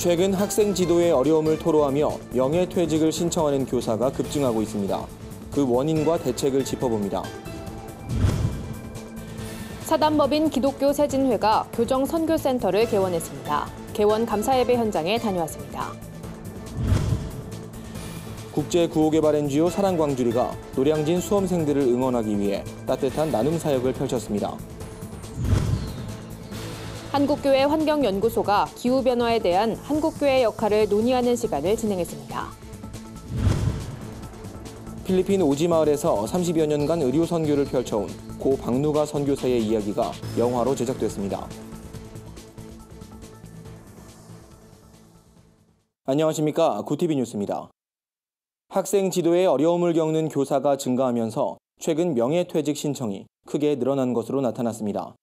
최근 학생 지도에 어려움을 토로하며 명예퇴직을 신청하는 교사가 급증하고 있습니다. 그 원인과 대책을 짚어봅니다. 사단법인 기독교 세진회가 교정선교센터를 개원했습니다. 개원 감사예배 현장에 다녀왔습니다. 국제구호개발 NGO 사랑광주리가 노량진 수험생들을 응원하기 위해 따뜻한 나눔 사역을 펼쳤습니다. 한국교회 환경연구소가 기후변화에 대한 한국교회 역할을 논의하는 시간을 진행했습니다. 필리핀 오지마을에서 30여 년간 의료 선교를 펼쳐온 고 박누가 선교사의 이야기가 영화로 제작됐습니다. 안녕하십니까. 구티비 뉴스입니다. 학생 지도에 어려움을 겪는 교사가 증가하면서 최근 명예퇴직 신청이 크게 늘어난 것으로 나타났습니다.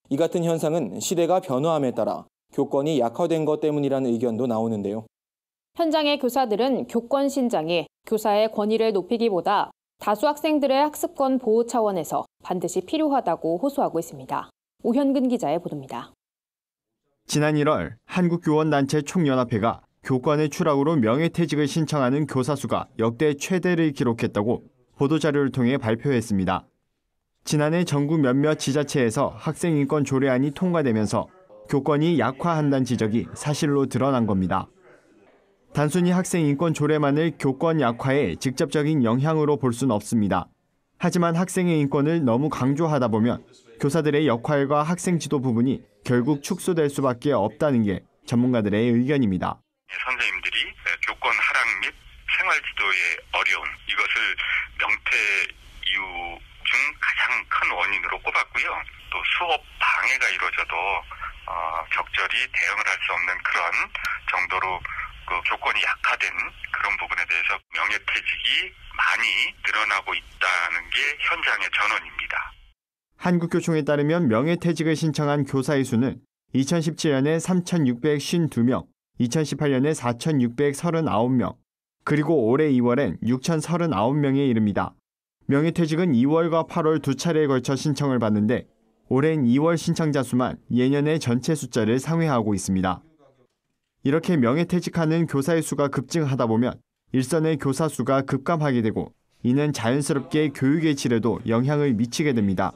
이 같은 현상은 시대가 변화함에 따라 교권이 약화된 것 때문이라는 의견도 나오는데요. 현장의 교사들은 교권 신장이 교사의 권위를 높이기보다 다수 학생들의 학습권 보호 차원에서 반드시 필요하다고 호소하고 있습니다. 오현근 기자의 보도입니다. 지난 1월 한국교원단체 총연합회가 교권의 추락으로 명예퇴직을 신청하는 교사 수가 역대 최대를 기록했다고 보도자료를 통해 발표했습니다. 지난해 전국 몇몇 지자체에서 학생인권 조례안이 통과되면서 교권이 약화한다는 지적이 사실로 드러난 겁니다. 단순히 학생인권 조례만을 교권 약화에 직접적인 영향으로 볼 수는 없습니다. 하지만 학생의 인권을 너무 강조하다 보면 교사들의 역할과 학생 지도 부분이 결국 축소될 수밖에 없다는 게 전문가들의 의견입니다. 선생님들이 교권 하락 및 생활 지도의 어려움, 이것을 명퇴 이유 중 가장 큰 원인으로 꼽았고요. 또 수업 방해가 이루어져도 적절히 대응을 할 수 없는 그런 정도로 교권이 약화된 그런 부분에 대해서 명예퇴직이 많이 늘어나고 있다는 게 현장의 전원입니다. 한국교총에 따르면 명예퇴직을 신청한 교사의 수는 2017년에 3,652명, 2018년에 4,639명, 그리고 올해 2월엔 6,039명에 이릅니다. 명예퇴직은 2월과 8월 두 차례에 걸쳐 신청을 받는데 올해는 2월 신청자 수만 예년의 전체 숫자를 상회하고 있습니다. 이렇게 명예퇴직하는 교사의 수가 급증하다 보면 일선의 교사 수가 급감하게 되고 이는 자연스럽게 교육의 질에도 영향을 미치게 됩니다.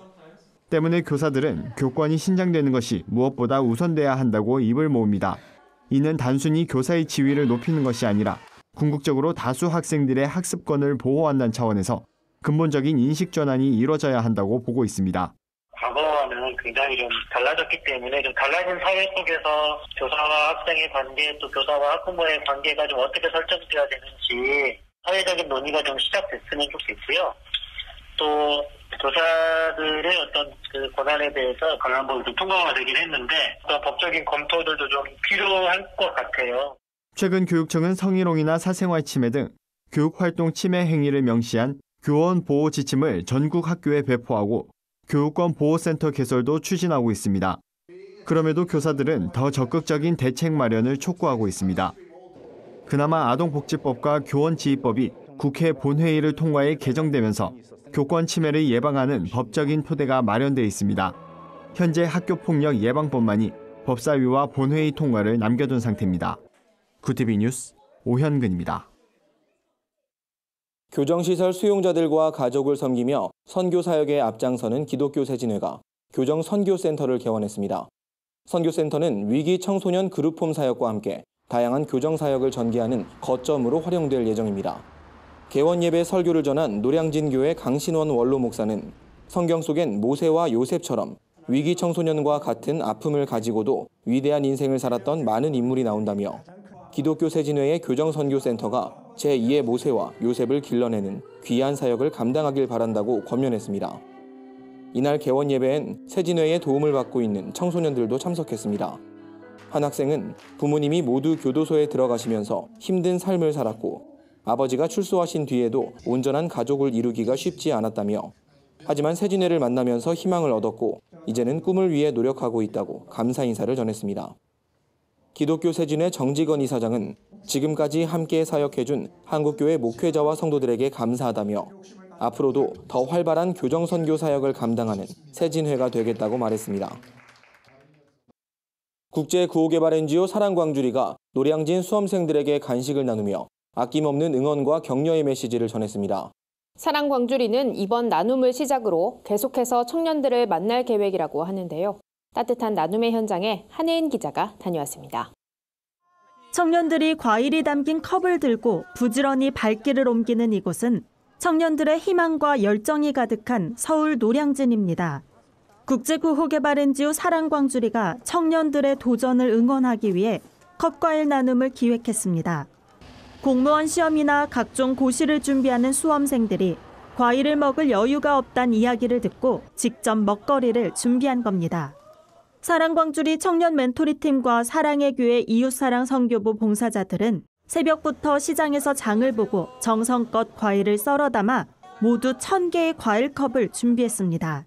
때문에 교사들은 교권이 신장되는 것이 무엇보다 우선돼야 한다고 입을 모읍니다. 이는 단순히 교사의 지위를 높이는 것이 아니라 궁극적으로 다수 학생들의 학습권을 보호한다는 차원에서 근본적인 인식 전환이 이루어져야 한다고 보고 있습니다. 과거와는 굉장히 좀 달라졌기 때문에 좀 달라진 사회 속에서 교사와 학생의 관계, 또 교사와 학부모의 관계가 좀 어떻게 설정되어야 되는지 사회적인 논의가 좀 시작됐으면 좋겠고요. 또 교사들의 어떤 그 권한에 대해서 관련법이 좀 통과가 되긴 했는데 또 법적인 검토들도 좀 필요할 것 같아요. 최근 교육청은 성희롱이나 사생활 침해 등 교육활동 침해 행위를 명시한 교원 보호 지침을 전국 학교에 배포하고 교육권 보호센터 개설도 추진하고 있습니다. 그럼에도 교사들은 더 적극적인 대책 마련을 촉구하고 있습니다. 그나마 아동복지법과 교원지휘법이 국회 본회의를 통과해 개정되면서 교권 침해를 예방하는 법적인 토대가 마련돼 있습니다. 현재 학교폭력 예방법만이 법사위와 본회의 통과를 남겨둔 상태입니다. 구티비 뉴스 오현근입니다. 교정시설 수용자들과 가족을 섬기며 선교사역에 앞장서는 기독교 세진회가 교정선교센터를 개원했습니다. 선교센터는 위기 청소년 그룹홈 사역과 함께 다양한 교정사역을 전개하는 거점으로 활용될 예정입니다. 개원 예배 설교를 전한 노량진교회 강신원 원로 목사는 성경 속엔 모세와 요셉처럼 위기 청소년과 같은 아픔을 가지고도 위대한 인생을 살았던 많은 인물이 나온다며 기독교 세진회의 교정선교센터가 제2의 모세와 요셉을 길러내는 귀한 사역을 감당하길 바란다고 권면했습니다. 이날 개원 예배엔 세진회의 도움을 받고 있는 청소년들도 참석했습니다. 한 학생은 부모님이 모두 교도소에 들어가시면서 힘든 삶을 살았고 아버지가 출소하신 뒤에도 온전한 가족을 이루기가 쉽지 않았다며 하지만 세진회를 만나면서 희망을 얻었고 이제는 꿈을 위해 노력하고 있다고 감사 인사를 전했습니다. 기독교 세진회 정직원 이사장은 지금까지 함께 사역해준 한국교회 목회자와 성도들에게 감사하다며 앞으로도 더 활발한 교정선교 사역을 감당하는 세진회가 되겠다고 말했습니다. 국제구호개발 NGO 사랑광주리가 노량진 수험생들에게 간식을 나누며 아낌없는 응원과 격려의 메시지를 전했습니다. 사랑광주리는 이번 나눔을 시작으로 계속해서 청년들을 만날 계획이라고 하는데요. 따뜻한 나눔의 현장에 한혜인 기자가 다녀왔습니다. 청년들이 과일이 담긴 컵을 들고 부지런히 발길을 옮기는 이곳은 청년들의 희망과 열정이 가득한 서울 노량진입니다. 국제구호개발 NGO 사랑광주리가 청년들의 도전을 응원하기 위해 컵과일 나눔을 기획했습니다. 공무원 시험이나 각종 고시를 준비하는 수험생들이 과일을 먹을 여유가 없다는 이야기를 듣고 직접 먹거리를 준비한 겁니다. 사랑광주리 청년 멘토리팀과 사랑의 교회 이웃사랑 선교부 봉사자들은 새벽부터 시장에서 장을 보고 정성껏 과일을 썰어 담아 모두 1000개의 과일컵을 준비했습니다.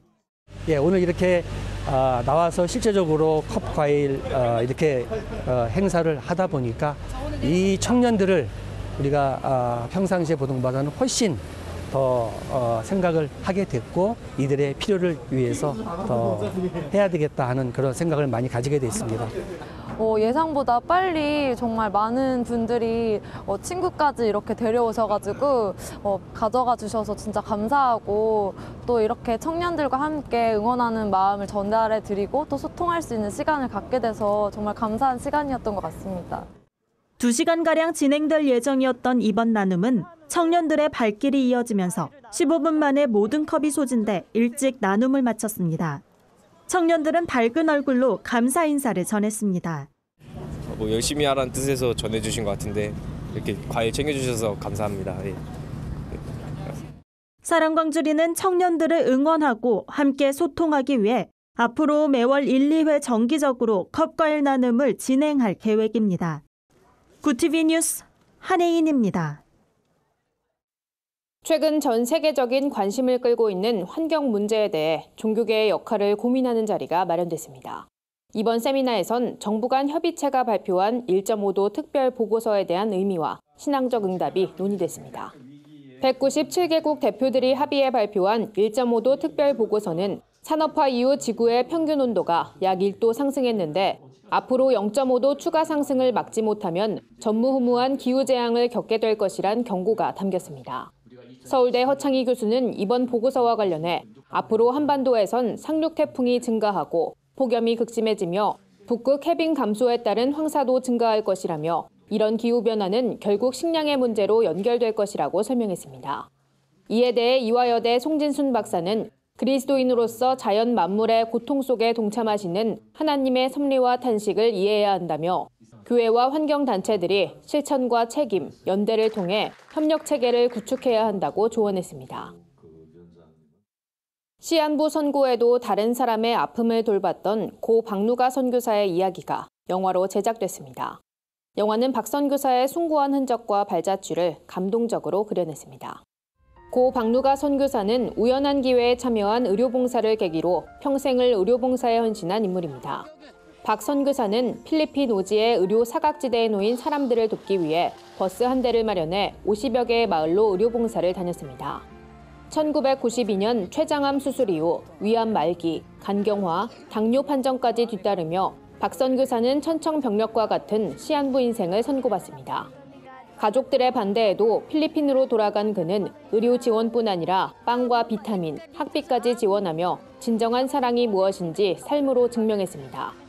오늘 이렇게 나와서 실제적으로 컵 과일 이렇게 행사를 하다 보니까 이 청년들을 우리가 평상시에 보던 것보다는 훨씬 더 생각을 하게 됐고 이들의 필요를 위해서 더 해야 되겠다 하는 그런 생각을 많이 가지게 됐습니다. 예상보다 빨리 정말 많은 분들이 친구까지 이렇게 데려오셔가지고 가져가 주셔서 진짜 감사하고 또 이렇게 청년들과 함께 응원하는 마음을 전달해 드리고 또 소통할 수 있는 시간을 갖게 돼서 정말 감사한 시간이었던 것 같습니다. 2시간가량 진행될 예정이었던 이번 나눔은 청년들의 발길이 이어지면서 15분 만에 모든 컵이 소진돼 일찍 나눔을 마쳤습니다. 청년들은 밝은 얼굴로 감사 인사를 전했습니다. 열심히 하라는 뜻에서 전해주신 것 같은데 이렇게 과일 챙겨주셔서 감사합니다. 사랑광주리는 청년들을 응원하고 함께 소통하기 위해 앞으로 매월 1, 2회 정기적으로 컵과일 나눔을 진행할 계획입니다. 구TV 뉴스 한혜인입니다. 최근 전 세계적인 관심을 끌고 있는 환경 문제에 대해 종교계의 역할을 고민하는 자리가 마련됐습니다. 이번 세미나에선 정부 간 협의체가 발표한 1.5도 특별 보고서에 대한 의미와 신앙적 응답이 논의됐습니다. 197개국 대표들이 합의해 발표한 1.5도 특별 보고서는 산업화 이후 지구의 평균 온도가 약 1도 상승했는데 앞으로 0.5도 추가 상승을 막지 못하면 전무후무한 기후재앙을 겪게 될 것이란 경고가 담겼습니다. 서울대 허창희 교수는 이번 보고서와 관련해 앞으로 한반도에선 상륙 태풍이 증가하고 폭염이 극심해지며 북극 해빙 감소에 따른 황사도 증가할 것이라며 이런 기후변화는 결국 식량의 문제로 연결될 것이라고 설명했습니다. 이에 대해 이화여대 송진순 박사는 그리스도인으로서 자연 만물의 고통 속에 동참하시는 하나님의 섭리와 탄식을 이해해야 한다며 교회와 환경단체들이 실천과 책임, 연대를 통해 협력체계를 구축해야 한다고 조언했습니다. 시안부 선고에도 다른 사람의 아픔을 돌봤던 고 박누가 선교사의 이야기가 영화로 제작됐습니다. 영화는 박 선교사의 숭고한 흔적과 발자취를 감동적으로 그려냈습니다. 고 박누가 선교사는 우연한 기회에 참여한 의료봉사를 계기로 평생을 의료봉사에 헌신한 인물입니다. 박 선교사는 필리핀 오지의 의료 사각지대에 놓인 사람들을 돕기 위해 버스 한 대를 마련해 50여 개의 마을로 의료봉사를 다녔습니다. 1992년 췌장암 수술 이후 위암 말기, 간경화, 당뇨 판정까지 뒤따르며 박 선교사는 천청병력과 같은 시한부 인생을 선고받습니다. 가족들의 반대에도 필리핀으로 돌아간 그는 의료 지원뿐 아니라 빵과 비타민, 학비까지 지원하며 진정한 사랑이 무엇인지 삶으로 증명했습니다.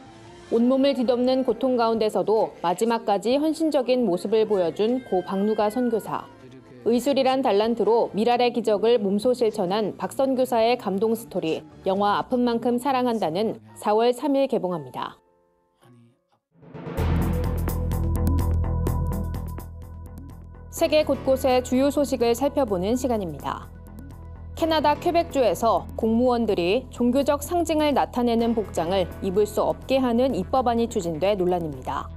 온몸을 뒤덮는 고통 가운데서도 마지막까지 헌신적인 모습을 보여준 고 박누가 선교사. 의술이란 달란트로 미랄의 기적을 몸소 실천한 박 선교사의 감동 스토리, 영화 아픈 만큼 사랑한다는 4월 3일 개봉합니다. 세계 곳곳의 주요 소식을 살펴보는 시간입니다. 캐나다 퀘벡주에서 공무원들이 종교적 상징을 나타내는 복장을 입을 수 없게 하는 입법안이 추진돼 논란입니다.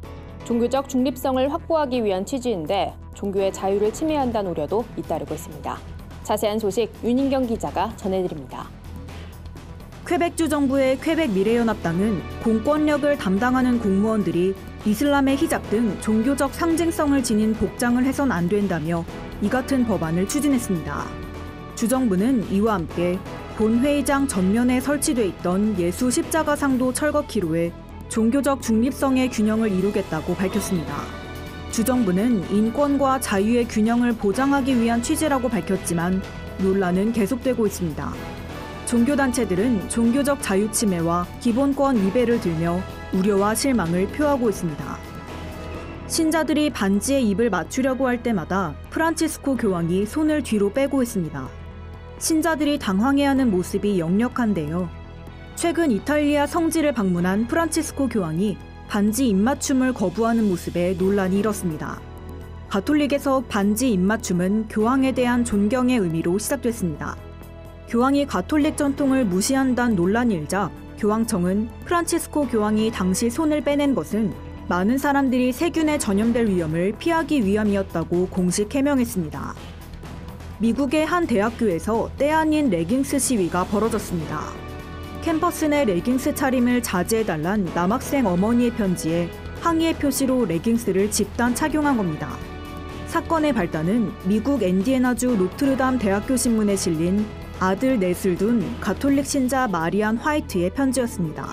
종교적 중립성을 확보하기 위한 취지인데 종교의 자유를 침해한다는 우려도 잇따르고 있습니다. 자세한 소식 윤인경 기자가 전해드립니다. 퀘벡주 정부의 퀘벡 미래연합당은 공권력을 담당하는 공무원들이 이슬람의 히잡 등 종교적 상징성을 지닌 복장을 해선 안 된다며 이 같은 법안을 추진했습니다. 주정부는 이와 함께 본회의장 전면에 설치돼 있던 예수 십자가상도 철거키로 해 종교적 중립성의 균형을 이루겠다고 밝혔습니다. 주정부는 인권과 자유의 균형을 보장하기 위한 취지라고 밝혔지만 논란은 계속되고 있습니다. 종교단체들은 종교적 자유 침해와 기본권 위배를 들며 우려와 실망을 표하고 있습니다. 신자들이 반지에 입을 맞추려고 할 때마다 프란치스코 교황이 손을 뒤로 빼고 있습니다. 신자들이 당황해하는 모습이 역력한데요. 최근 이탈리아 성지를 방문한 프란치스코 교황이 반지 입맞춤을 거부하는 모습에 논란이 일었습니다. 가톨릭에서 반지 입맞춤은 교황에 대한 존경의 의미로 시작됐습니다. 교황이 가톨릭 전통을 무시한다는 논란이 일자 교황청은 프란치스코 교황이 당시 손을 빼낸 것은 많은 사람들이 세균에 전염될 위험을 피하기 위함이었다고 공식 해명했습니다. 미국의 한 대학교에서 때 아닌 레깅스 시위가 벌어졌습니다. 캠퍼스 내 레깅스 차림을 자제해달란 남학생 어머니의 편지에 항의의 표시로 레깅스를 집단 착용한 겁니다. 사건의 발단은 미국 인디애나주 노트르담 대학교 신문에 실린 아들 넷을 둔 가톨릭 신자 마리안 화이트의 편지였습니다.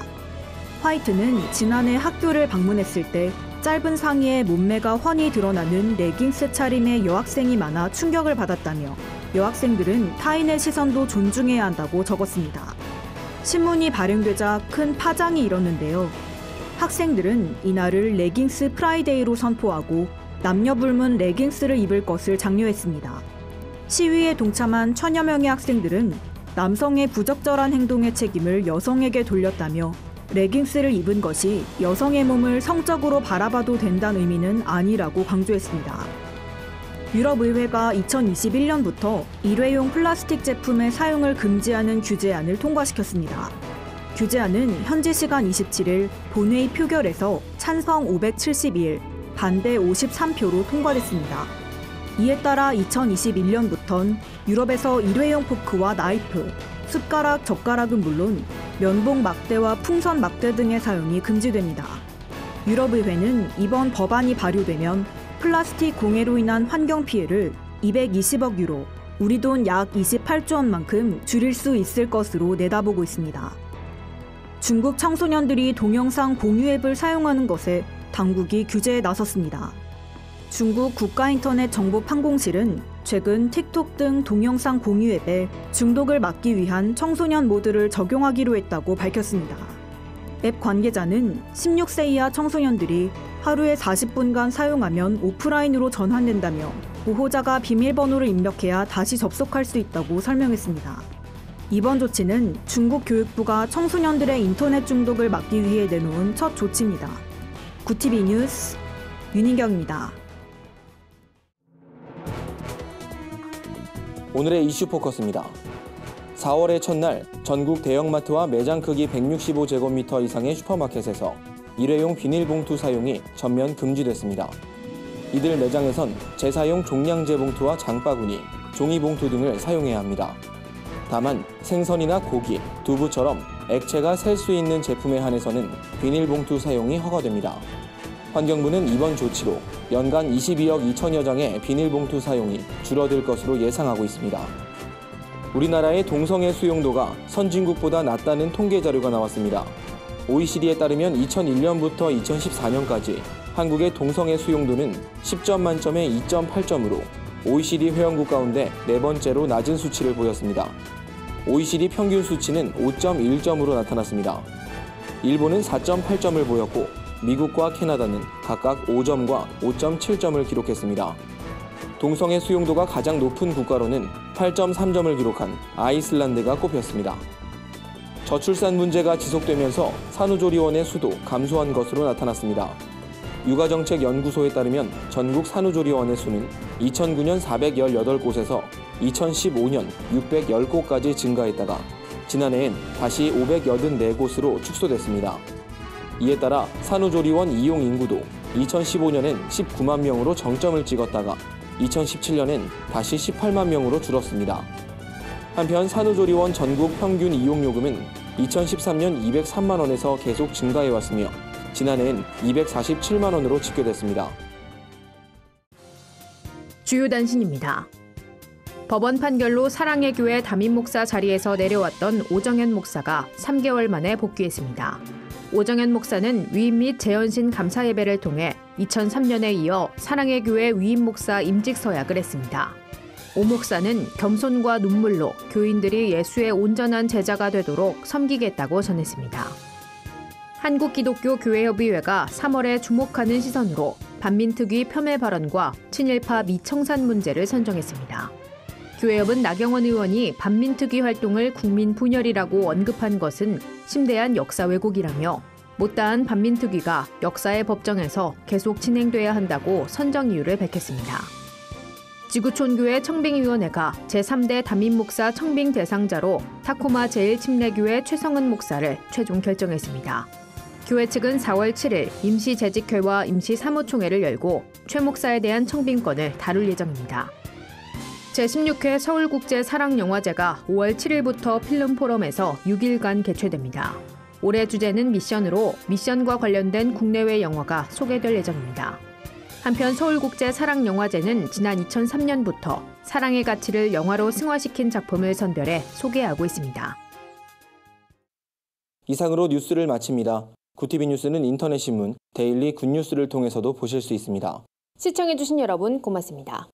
화이트는 지난해 학교를 방문했을 때 짧은 상의에 몸매가 훤히 드러나는 레깅스 차림의 여학생이 많아 충격을 받았다며 여학생들은 타인의 시선도 존중해야 한다고 적었습니다. 신문이 발행되자 큰 파장이 일었는데요. 학생들은 이날을 레깅스 프라이데이로 선포하고 남녀 불문 레깅스를 입을 것을 장려했습니다. 시위에 동참한 천여 명의 학생들은 남성의 부적절한 행동의 책임을 여성에게 돌렸다며 레깅스를 입은 것이 여성의 몸을 성적으로 바라봐도 된다는 의미는 아니라고 강조했습니다. 유럽의회가 2021년부터 일회용 플라스틱 제품의 사용을 금지하는 규제안을 통과시켰습니다. 규제안은 현지 시간 27일 본회의 표결에서 찬성 572일, 반대 53표로 통과됐습니다. 이에 따라 2021년부턴 유럽에서 일회용 포크와 나이프, 숟가락, 젓가락은 물론 면봉 막대와 풍선 막대 등의 사용이 금지됩니다. 유럽의회는 이번 법안이 발효되면 플라스틱 공해로 인한 환경 피해를 220억 유로, 우리 돈 약 28조 원만큼 줄일 수 있을 것으로 내다보고 있습니다. 중국 청소년들이 동영상 공유 앱을 사용하는 것에 당국이 규제에 나섰습니다. 중국 국가인터넷 정보판공실은 최근 틱톡 등 동영상 공유 앱에 중독을 막기 위한 청소년 모드를 적용하기로 했다고 밝혔습니다. 앱 관계자는 16세 이하 청소년들이 하루에 40분간 사용하면 오프라인으로 전환된다며 보호자가 비밀번호를 입력해야 다시 접속할 수 있다고 설명했습니다. 이번 조치는 중국 교육부가 청소년들의 인터넷 중독을 막기 위해 내놓은 첫 조치입니다. 구티비 뉴스 윤인경입니다. 오늘의 이슈 포커스입니다. 4월의 첫날 전국 대형마트와 매장 크기 165제곱미터 이상의 슈퍼마켓에서 일회용 비닐봉투 사용이 전면 금지됐습니다. 이들 매장에선 재사용 종량제 봉투와 장바구니, 종이봉투 등을 사용해야 합니다. 다만 생선이나 고기, 두부처럼 액체가 셀 수 있는 제품에 한해서는 비닐봉투 사용이 허가됩니다. 환경부는 이번 조치로 연간 22억 2천여 장의 비닐봉투 사용이 줄어들 것으로 예상하고 있습니다. 우리나라의 동성애 수용도가 선진국보다 낮다는 통계 자료가 나왔습니다. OECD에 따르면 2001년부터 2014년까지 한국의 동성애 수용도는 10점 만점에 2.8점으로 OECD 회원국 가운데 네 번째로 낮은 수치를 보였습니다. OECD 평균 수치는 5.1점으로 나타났습니다. 일본은 4.8점을 보였고 미국과 캐나다는 각각 5점과 5.7점을 기록했습니다. 동성애 수용도가 가장 높은 국가로는 8.3점을 기록한 아이슬란드가 꼽혔습니다. 저출산 문제가 지속되면서 산후조리원의 수도 감소한 것으로 나타났습니다. 육아정책연구소에 따르면 전국 산후조리원의 수는 2009년 418곳에서 2015년 610곳까지 증가했다가 지난해엔 다시 584곳으로 축소됐습니다. 이에 따라 산후조리원 이용 인구도 2015년엔 19만 명으로 정점을 찍었다가 2017년엔 다시 18만 명으로 줄었습니다. 한편 산후조리원 전국 평균 이용요금은 2013년 203만 원에서 계속 증가해왔으며 지난해엔 247만 원으로 집계됐습니다. 주요 단신입니다. 법원 판결로 사랑의 교회 담임 목사 자리에서 내려왔던 오정현 목사가 3개월 만에 복귀했습니다. 오정현 목사는 위임 및 재헌신 감사 예배를 통해 2003년에 이어 사랑의 교회 위임 목사 임직 서약을 했습니다. 오 목사는 겸손과 눈물로 교인들이 예수의 온전한 제자가 되도록 섬기겠다고 전했습니다. 한국기독교교회협의회가 3월에 주목하는 시선으로 반민특위 폄훼 발언과 친일파 미청산 문제를 선정했습니다. 교회협은 나경원 의원이 반민특위 활동을 국민 분열이라고 언급한 것은 심대한 역사 왜곡이라며 못다한 반민특위가 역사의 법정에서 계속 진행돼야 한다고 선정 이유를 밝혔습니다. 지구촌교회 청빙위원회가 제3대 담임목사 청빙 대상자로 타코마 제1침례교회 최성은 목사를 최종 결정했습니다. 교회 측은 4월 7일 임시재직회와 임시사무총회를 열고 최 목사에 대한 청빙권을 다룰 예정입니다. 제16회 서울국제사랑영화제가 5월 7일부터 필름포럼에서 6일간 개최됩니다. 올해 주제는 미션으로 미션과 관련된 국내외 영화가 소개될 예정입니다. 한편 서울국제사랑영화제는 지난 2003년부터 사랑의 가치를 영화로 승화시킨 작품을 선별해 소개하고 있습니다. 이상으로 뉴스를 마칩니다. 구티비 뉴스는 인터넷 신문 데일리 굿뉴스를 통해서도 보실 수 있습니다. 시청해주신 여러분 고맙습니다.